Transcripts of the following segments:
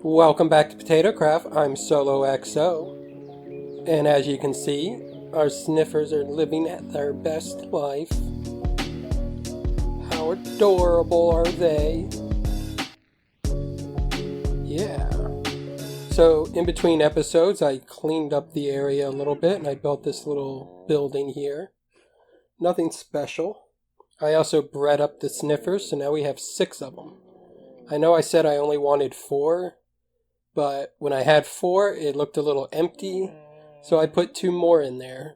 Welcome back to Potato Craft. I'm Solo XO, and as you can see, our sniffers are living at their best life. How adorable are they? Yeah. So, in between episodes, I cleaned up the area a little bit and I built this little building here. Nothing special. I also bred up the sniffers, so now we have 6 of them. I know I said I only wanted 4, but when I had 4, it looked a little empty, so I put 2 more in there,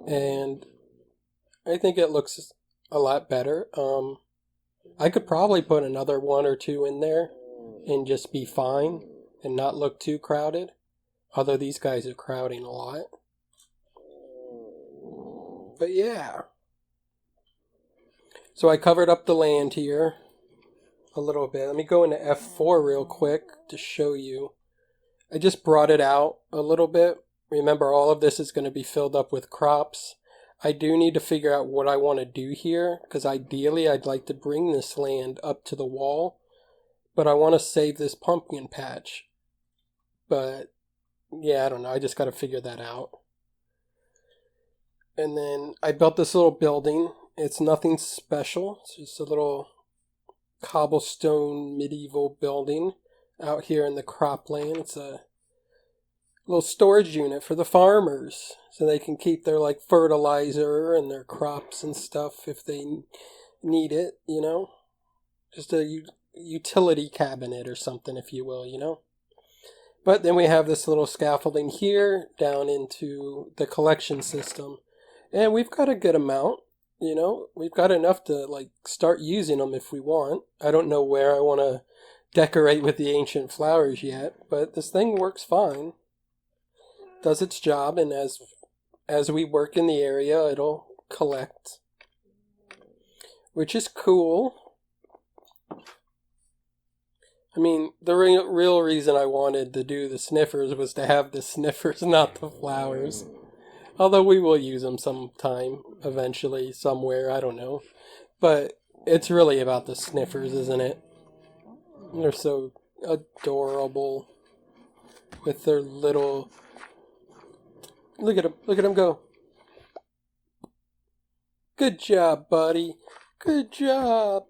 and I think it looks a lot better. I could probably put another 1 or 2 in there and just be fine and not look too crowded, although these guys are crowding a lot. But yeah. So I covered up the land here a little bit. Let me go into F4 real quick to show you. I just brought it out a little bit. Remember, all of this is going to be filled up with crops. I do need to figure out what I want to do here, because ideally I'd like to bring this land up to the wall, but I want to save this pumpkin patch. But yeah, I don't know. I just got to figure that out. And then I built this little building. It's nothing special. It's just a little cobblestone medieval building out here in the cropland. It's a little storage unit for the farmers so they can keep their fertilizer and their crops and stuff if they need it, just a utility cabinet or something, if you will. But then we have this little scaffolding here down into the collection system, and we've got a good amount. We've got enough to start using them if we want. I don't know where I want to decorate with the ancient flowers yet, but this thing works fine. Does its job, and as we work in the area, it'll collect, which is cool. I mean, the real reason I wanted to do the sniffers was to have the sniffers, not the flowers. Although we will use them sometime, eventually, somewhere, I don't know. But it's really about the sniffers, isn't it? They're so adorable with their little... Look at him go. Good job, buddy. Good job.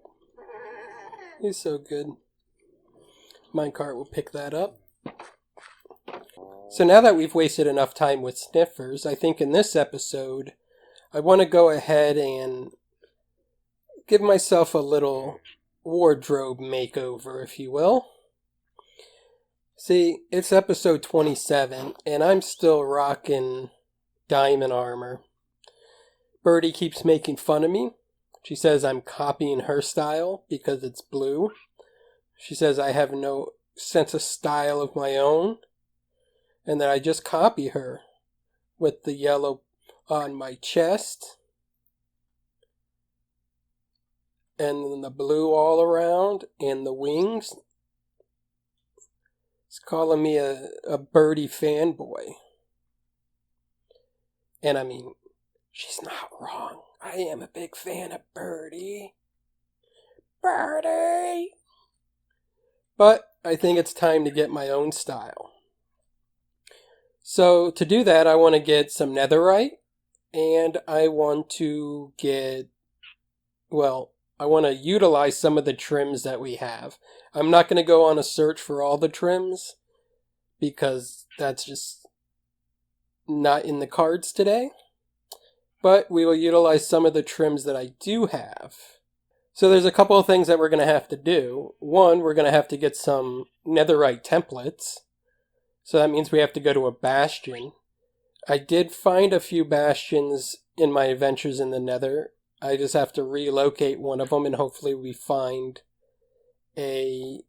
He's so good. Minecart will pick that up. So now that we've wasted enough time with sniffers, I think in this episode, I want to go ahead and give myself a little wardrobe makeover, if you will. See, it's episode 27, and I'm still rocking diamond armor. Birdie keeps making fun of me. She says I'm copying her style because it's blue. She says I have no sense of style of my own, and that I just copy her with the yellow on my chest and the blue all around and the wings. It's calling me a Birdie fanboy. And I mean, she's not wrong. I am a big fan of Birdie. Birdie! But I think it's time to get my own style. So to do that, I want to get some netherite, and I want to I want to utilize some of the trims that we have. I'm not going to go on a search for all the trims, because that's just not in the cards today. But we will utilize some of the trims that I do have. So there's a couple of things that we're going to have to do. One, we're going to have to get some netherite templates. So that means we have to go to a bastion. I did find a few bastions in my adventures in the nether. I just have to relocate one of them, and hopefully we find a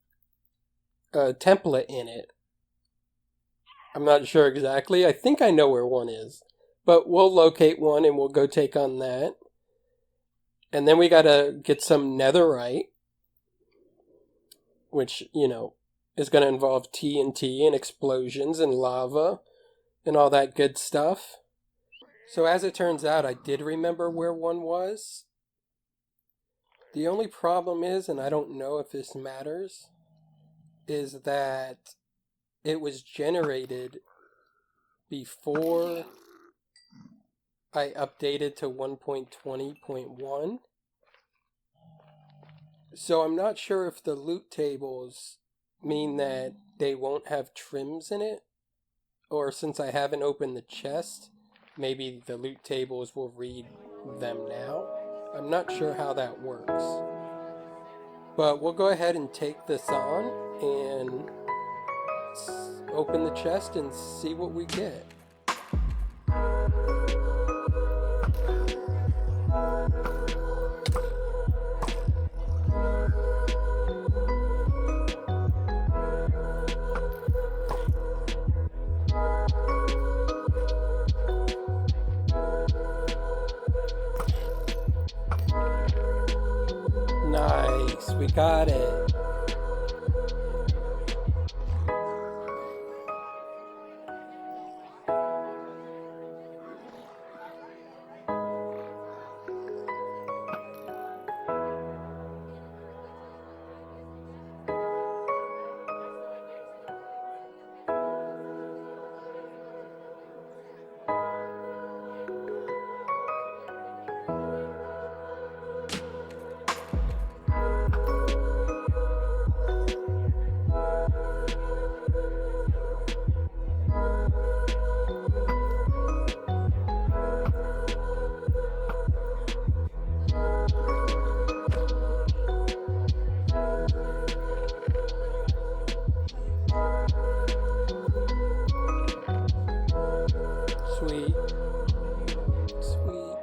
template in it. I'm not sure exactly. I think I know where one is. But we'll locate one and we'll go take on that. And then we gotta get some netherite, which, is going to involve TNT and explosions and lava and all that good stuff. So as it turns out, I did remember where one was. The only problem is, and I don't know if this matters, is that it was generated before I updated to 1.20.1. So I'm not sure if the loot tables mean that they won't have trims in it, or since I haven't opened the chest, maybe the loot tables will read them now. I'm not sure how that works. But we'll go ahead and take this on and open the chest and see what we get. Nice, we got it. Sweet. Sweet.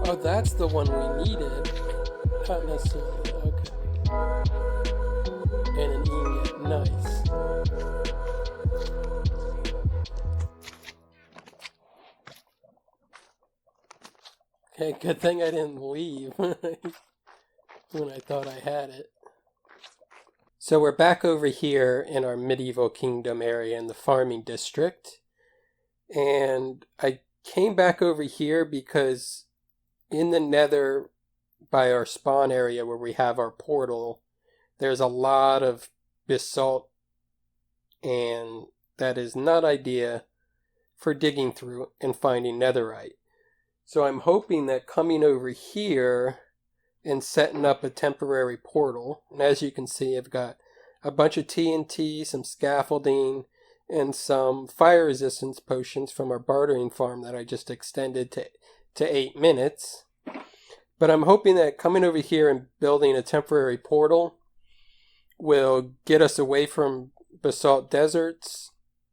Oh, that's the one we needed. Not necessarily. Okay. And an ingot. Nice. Okay, good thing I didn't leave when I thought I had it. So we're back over here in our medieval kingdom area in the farming district. And I came back over here because in the Nether, by our spawn area where we have our portal, there's a lot of basalt, and that is not ideal for digging through and finding netherite. So I'm hoping that coming over here and setting up a temporary portal, and as you can see, I've got a bunch of TNT, some scaffolding, and some fire resistance potions from our bartering farm that I just extended to 8 minutes. But I'm hoping that coming over here and building a temporary portal will get us away from basalt deserts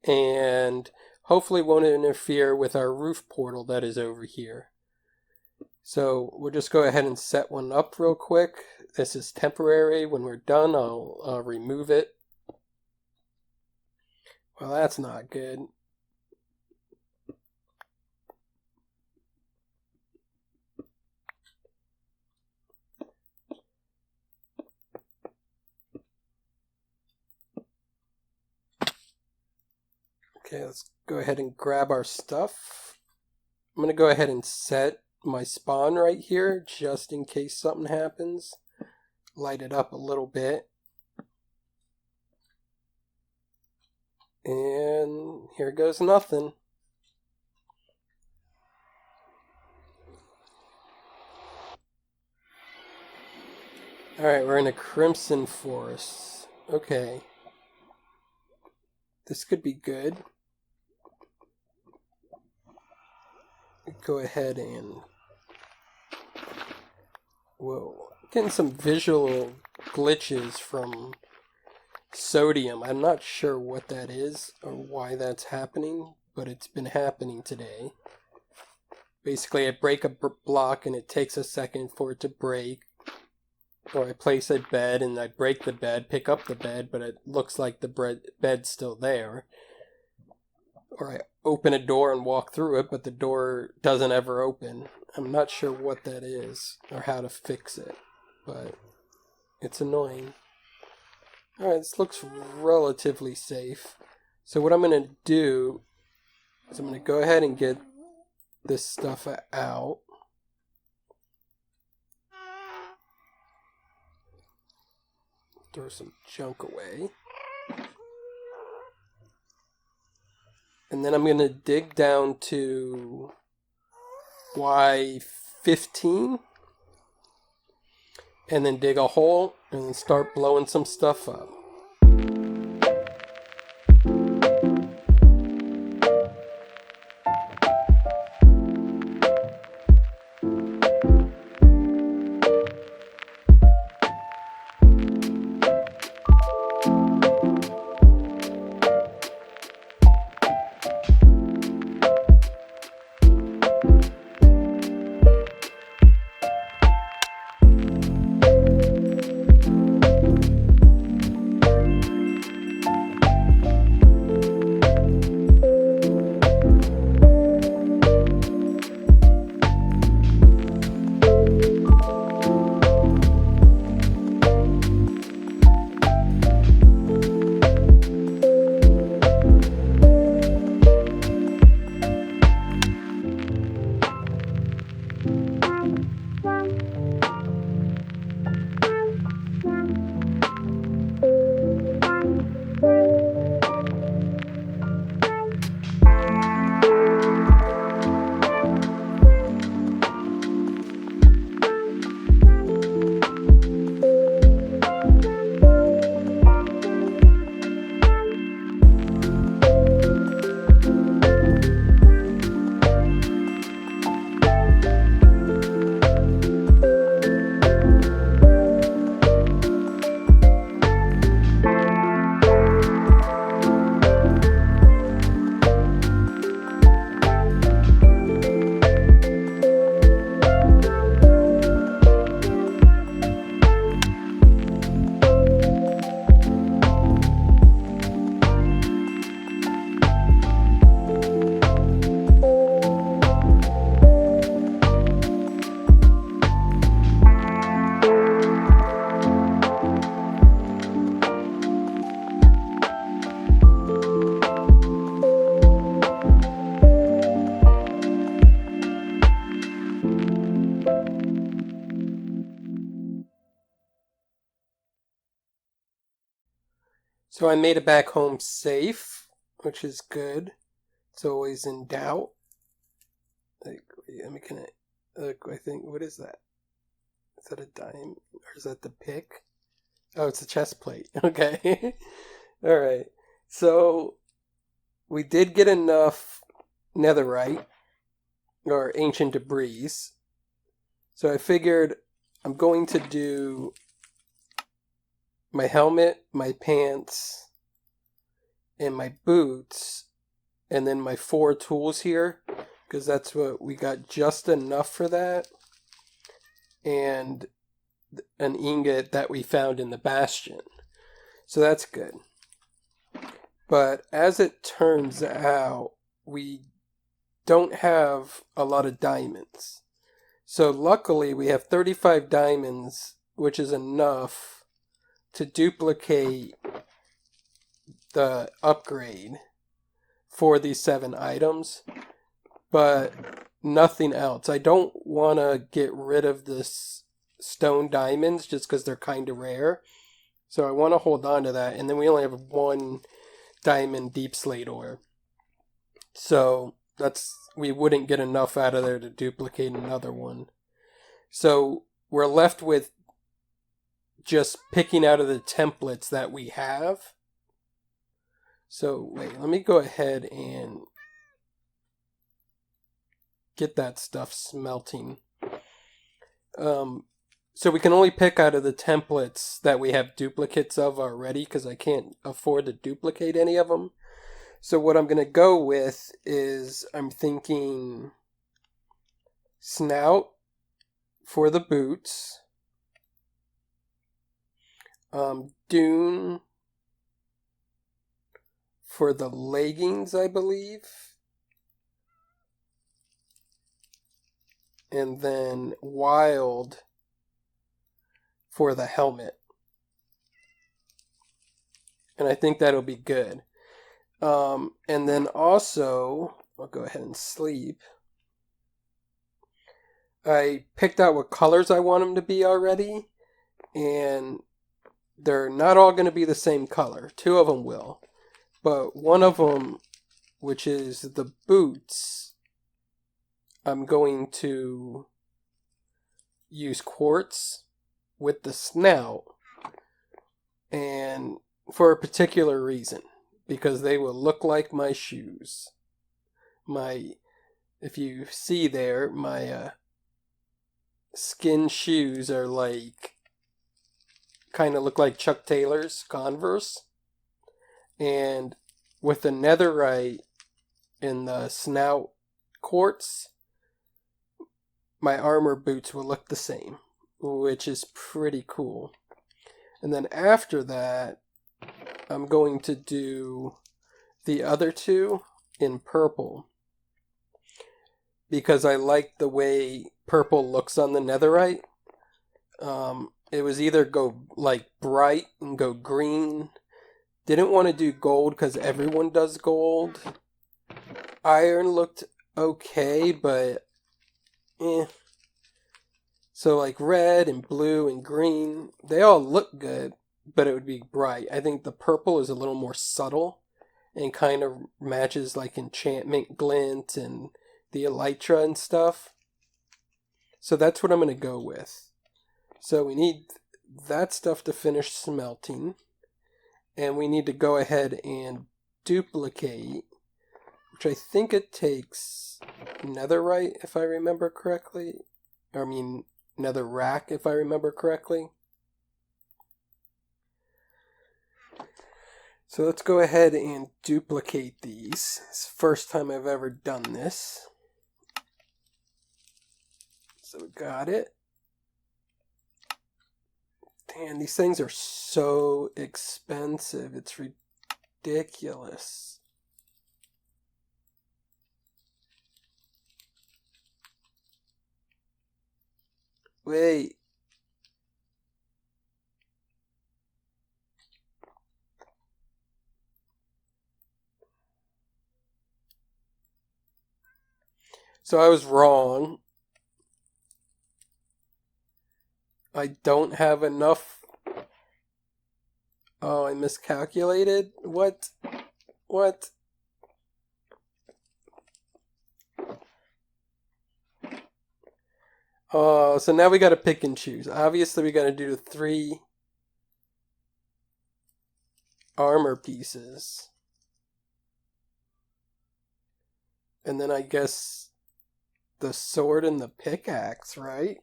and hopefully won't interfere with our roof portal that is over here. So we'll just go ahead and set one up real quick. This is temporary. When we're done, I'll remove it. Well, that's not good. Okay, let's go ahead and grab our stuff. I'm going to go ahead and set my spawn right here just in case something happens. light it up a little bit. And here goes nothing. Alright, we're in a crimson forest. Okay. This could be good. Go ahead and... Whoa. Getting some visual glitches from sodium. I'm not sure what that is or why that's happening, but it's been happening today. Basically, I break a block and it takes a second for it to break. Or I place a bed and I break the bed, pick up the bed, but it looks like the bed's still there. Or I open a door and walk through it, but the door doesn't ever open. I'm not sure what that is or how to fix it, but it's annoying. Alright, this looks relatively safe. So what I'm going to do is I'm going to go ahead and get this stuff out. Throw some junk away. And then I'm going to dig down to Y15. And then dig a hole and then start blowing some stuff up. So I made it back home safe, which is good. It's always in doubt. Like, I'm gonna look. I think, what is that? Is that a dime or is that the pick? Oh, it's a chest plate. Okay. All right. So we did get enough netherite or ancient debris. So I figured I'm going to do my helmet, my pants, and my boots, and then my 4 tools here, because that's what we got, just enough for that, and an ingot that we found in the bastion. So that's good. But as it turns out, we don't have a lot of diamonds. So luckily we have 35 diamonds, which is enough to duplicate the upgrade for these 7 items, but nothing else. I don't want to get rid of this stone diamonds just because they're kind of rare. So I want to hold on to that. And then we only have one diamond deep slate ore. So we wouldn't get enough out of there to duplicate another one. So we're left with just picking out of the templates that we have. So wait, let me go ahead and get that stuff smelting. So we can only pick out of the templates that we have duplicates of already because I can't afford to duplicate any of them. So what I'm going to go with is I'm thinking snout for the boots, dune for the leggings, I believe, and then wild for the helmet. And I think that'll be good. And then also, I'll go ahead and sleep. I picked out what colors I want them to be already, and they're not all going to be the same color. Two of them will. But one of them, which is the boots, I'm going to use quartz with the snout, and for a particular reason, because they will look like my shoes. If you see there, my skin shoes are kind of look like Chuck Taylor's Converse. And with the netherite and the snout quartz, my armor boots will look the same, which is pretty cool. And then after that, I'm going to do the other two in purple, because I like the way purple looks on the netherite. It was either go bright and go green. Didn't want to do gold because everyone does gold. Iron looked okay, but So red and blue and green, they all look good, but it would be bright. I think the purple is a little more subtle and kind of matches enchantment glint and the elytra and stuff. So that's what I'm going to go with. So we need that stuff to finish smelting. And we need to go ahead and duplicate, which I think it takes netherite, if I remember correctly. Netherrack, if I remember correctly. So let's go ahead and duplicate these. It's the first time I've ever done this. So we got it. Damn, these things are so expensive. It's ridiculous. Wait. So I was wrong. I don't have enough. Oh, I miscalculated? What? Oh, so now we gotta pick and choose. Obviously, we gotta do 3 armor pieces. And then I guess the sword and the pickaxe, right?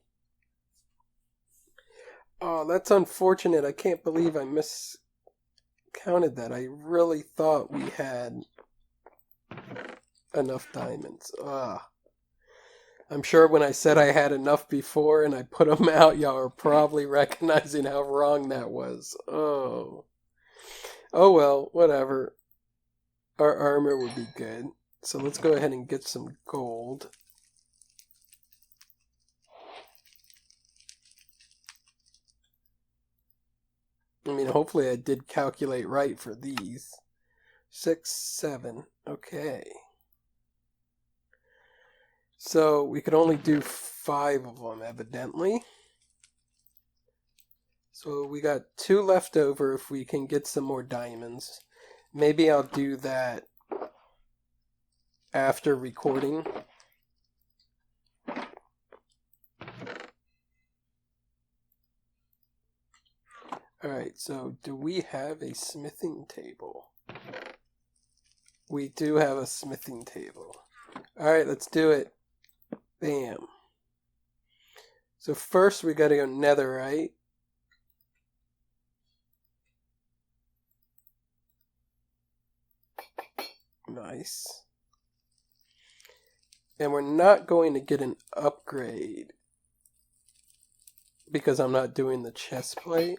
Oh, that's unfortunate. I can't believe I miscounted that. I really thought we had enough diamonds. I'm sure when I said I had enough before and I put them out, y'all are probably recognizing how wrong that was. Oh well, whatever. Our armor would be good. So let's go ahead and get some gold. Hopefully I did calculate right for these. 6, 7. Okay. So we could only do 5 of them, evidently. So we got 2 left over if we can get some more diamonds. Maybe I'll do that after recording. Alright, so do we have a smithing table? We do have a smithing table. Alright, let's do it. Bam. So first we gotta go netherite. Nice. And we're not going to get an upgrade because I'm not doing the chest plate.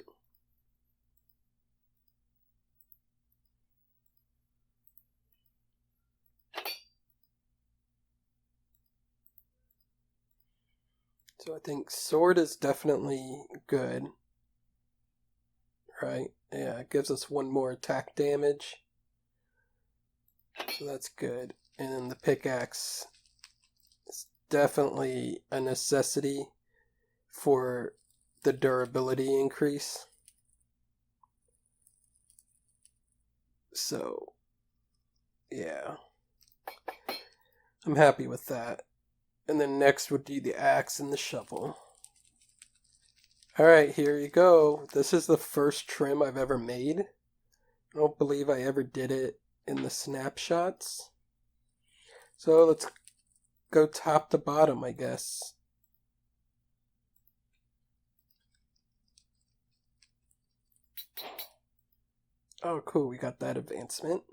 So I think sword is definitely good. Right? Yeah, it gives us 1 more attack damage. So that's good. And then the pickaxe is definitely a necessity for the durability increase. So, yeah. I'm happy with that. And then next would be the axe and the shovel. Alright, here you go. This is the first trim I've ever made. I don't believe I ever did it in the snapshots. So let's go top to bottom, I guess. Oh, cool, we got that advancement.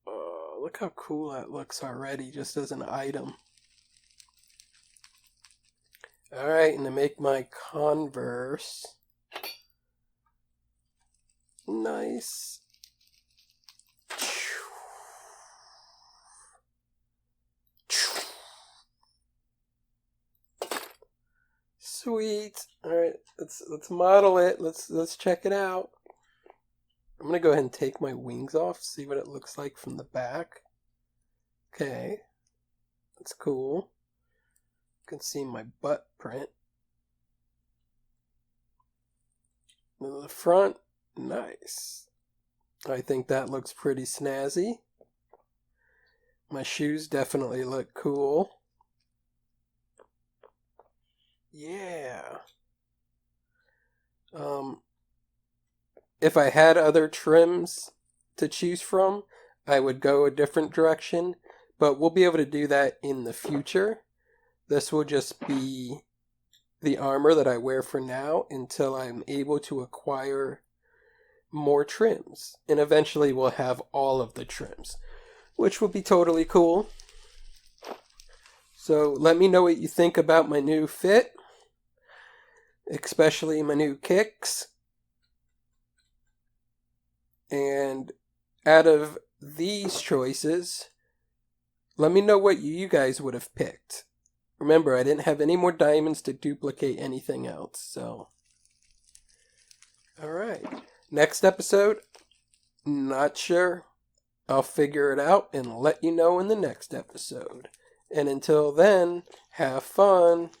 Oh, look how cool that looks already, just as an item. Alright, and to make my Converse. Nice. Sweet. Alright, let's model it. Let's check it out. I'm gonna go ahead and take my wings off, see what it looks like from the back. Okay. That's cool. You can see my butt print. And the front, nice. I think that looks pretty snazzy. My shoes definitely look cool. Yeah. If I had other trims to choose from, I would go a different direction, but we'll be able to do that in the future. This will just be the armor that I wear for now until I'm able to acquire more trims. And eventually we'll have all of the trims, which will be totally cool. So let me know what you think about my new fit, especially my new kicks. And out of these choices, let me know what you guys would have picked. Remember, I didn't have any more diamonds to duplicate anything else, so. Alright. Next episode, not sure. I'll figure it out and let you know in the next episode. And until then, have fun.